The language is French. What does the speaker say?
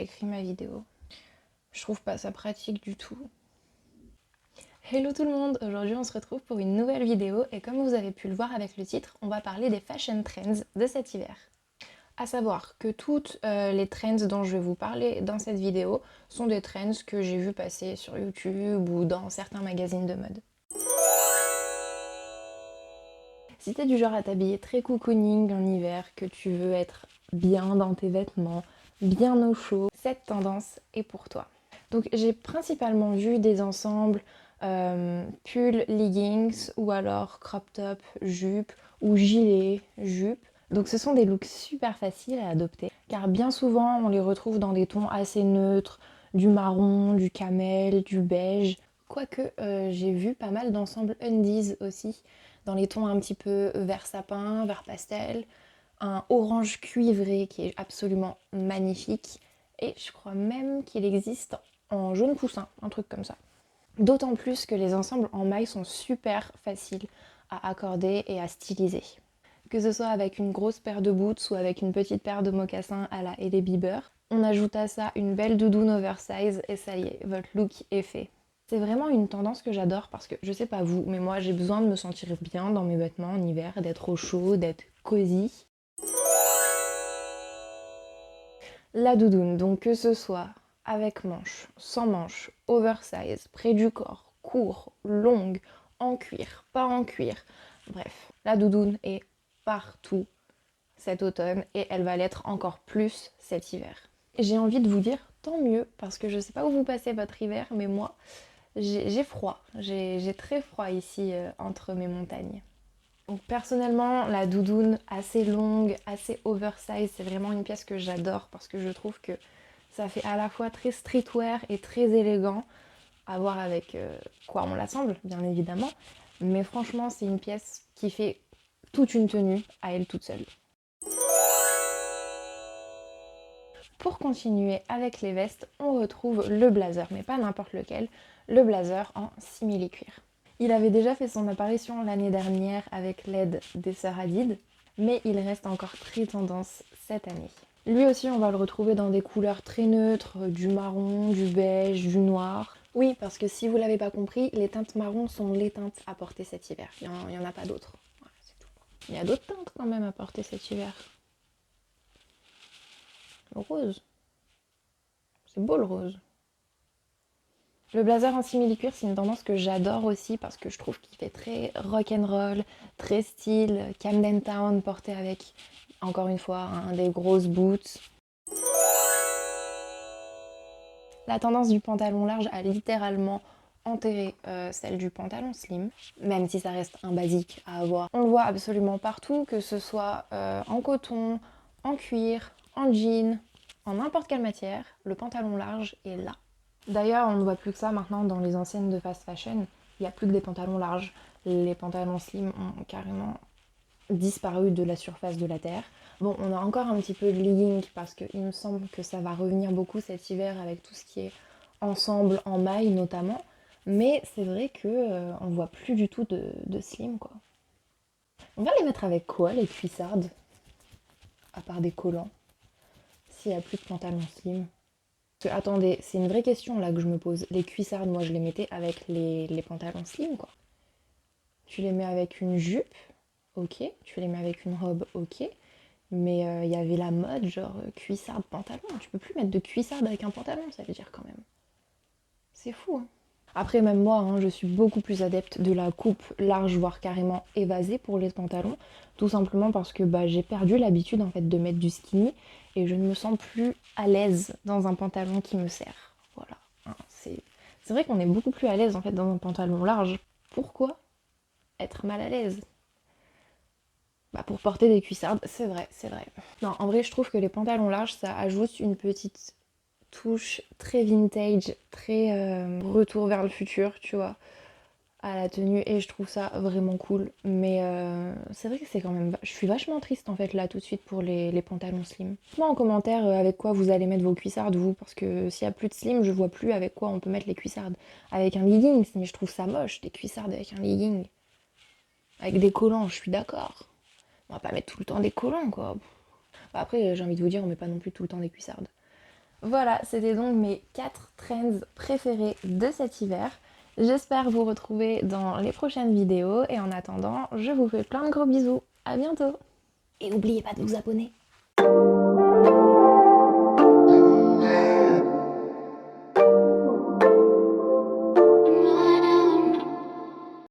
écrit ma vidéo. Je trouve pas ça pratique du tout. Hello tout le monde, aujourd'hui on se retrouve pour une nouvelle vidéo et comme vous avez pu le voir avec le titre, on va parler des fashion trends de cet hiver. A savoir que toutes les trends dont je vais vous parler dans cette vidéo sont des trends que j'ai vu passer sur YouTube ou dans certains magazines de mode. Si t'es du genre à t'habiller très cocooning en hiver, que tu veux être bien dans tes vêtements, bien au chaud, cette tendance est pour toi. Donc j'ai principalement vu des ensembles pull, leggings ou alors crop top, jupe ou gilet, jupe. Donc ce sont des looks super faciles à adopter car bien souvent on les retrouve dans des tons assez neutres, du marron, du camel, du beige. Quoique j'ai vu pas mal d'ensembles undies aussi, dans les tons un petit peu vert sapin, vert pastel, un orange cuivré qui est absolument magnifique et je crois même qu'il existe en jaune poussin, un truc comme ça. D'autant plus que les ensembles en maille sont super faciles à accorder et à styliser. Que ce soit avec une grosse paire de boots ou avec une petite paire de mocassins à la Hailey Bieber, on ajoute à ça une belle doudoune oversize et ça y est, votre look est fait. C'est vraiment une tendance que j'adore parce que je sais pas vous, mais moi j'ai besoin de me sentir bien dans mes vêtements en hiver, d'être au chaud, d'être cosy. La doudoune, donc que ce soit avec manches, sans manches, oversize, près du corps, court, longue, en cuir, pas en cuir, bref, la doudoune est partout cet automne et elle va l'être encore plus cet hiver. J'ai envie de vous dire tant mieux parce que je sais pas où vous passez votre hiver, mais moi j'ai froid, j'ai très froid ici entre mes montagnes. Donc personnellement, la doudoune assez longue, assez oversize, c'est vraiment une pièce que j'adore parce que je trouve que ça fait à la fois très streetwear et très élégant, à voir avec quoi on l'assemble, bien évidemment. Mais franchement, c'est une pièce qui fait toute une tenue à elle toute seule. Pour continuer avec les vestes, on retrouve le blazer, mais pas n'importe lequel, le blazer en simili-cuir. Il avait déjà fait son apparition l'année dernière avec l'aide des sœurs Hadid, mais il reste encore très tendance cette année. Lui aussi, on va le retrouver dans des couleurs très neutres, du marron, du beige, du noir. Oui, parce que si vous l'avez pas compris, les teintes marron sont les teintes à porter cet hiver. Il y en a pas d'autres. Voilà, c'est tout. Il y a d'autres teintes quand même à porter cet hiver. Le rose. C'est beau le rose. Le blazer en simili-cuir, c'est une tendance que j'adore aussi parce que je trouve qu'il fait très rock'n'roll, très style Camden Town porté avec, encore une fois, des grosses boots. La tendance du pantalon large a littéralement enterré celle du pantalon slim, même si ça reste un basique à avoir. On le voit absolument partout, que ce soit en coton, en cuir, en jean, en n'importe quelle matière, le pantalon large est là. D'ailleurs, on ne voit plus que ça maintenant dans les enseignes de fast fashion. Il n'y a plus que des pantalons larges. Les pantalons slim ont carrément disparu de la surface de la Terre. Bon, on a encore un petit peu de legging parce qu'il me semble que ça va revenir beaucoup cet hiver avec tout ce qui est ensemble en maille notamment. Mais c'est vrai que on voit plus du tout de slim quoi. On va les mettre avec quoi les cuissardes? À part des collants. S'il n'y a plus de pantalons slim. Parce que, attendez, c'est une vraie question là que je me pose. Les cuissardes, moi je les mettais avec les pantalons slim quoi. Tu les mets avec une jupe, ok. Tu les mets avec une robe, ok. Mais il y avait la mode genre cuissarde pantalon. Tu peux plus mettre de cuissarde avec un pantalon, ça veut dire quand même. C'est fou hein. Après même moi, hein, je suis beaucoup plus adepte de la coupe large, voire carrément évasée pour les pantalons. Tout simplement parce que j'ai perdu l'habitude en fait de mettre du skinny et je ne me sens plus à l'aise dans un pantalon qui me serre. Voilà. Hein, c'est vrai qu'on est beaucoup plus à l'aise en fait dans un pantalon large. Pourquoi être mal à l'aise? Pour porter des cuissardes, c'est vrai, c'est vrai. Non, en vrai, je trouve que les pantalons larges, ça ajoute une petite touche très vintage, très retour vers le futur, tu vois, à la tenue. Et je trouve ça vraiment cool. Mais c'est vrai que c'est quand même... Je suis vachement triste, en fait, là, tout de suite, pour les pantalons slim. Dites-moi en commentaire avec quoi vous allez mettre vos cuissardes, vous. Parce que s'il y a plus de slim, je vois plus avec quoi on peut mettre les cuissardes. Avec un legging, mais je trouve ça moche, des cuissardes avec un legging. Avec des collants, je suis d'accord. On va pas mettre tout le temps des collants, quoi. Après, j'ai envie de vous dire, on met pas non plus tout le temps des cuissardes. Voilà, c'était donc mes 4 trends préférés de cet hiver. J'espère vous retrouver dans les prochaines vidéos et en attendant, je vous fais plein de gros bisous. À bientôt. Et n'oubliez pas de vous abonner.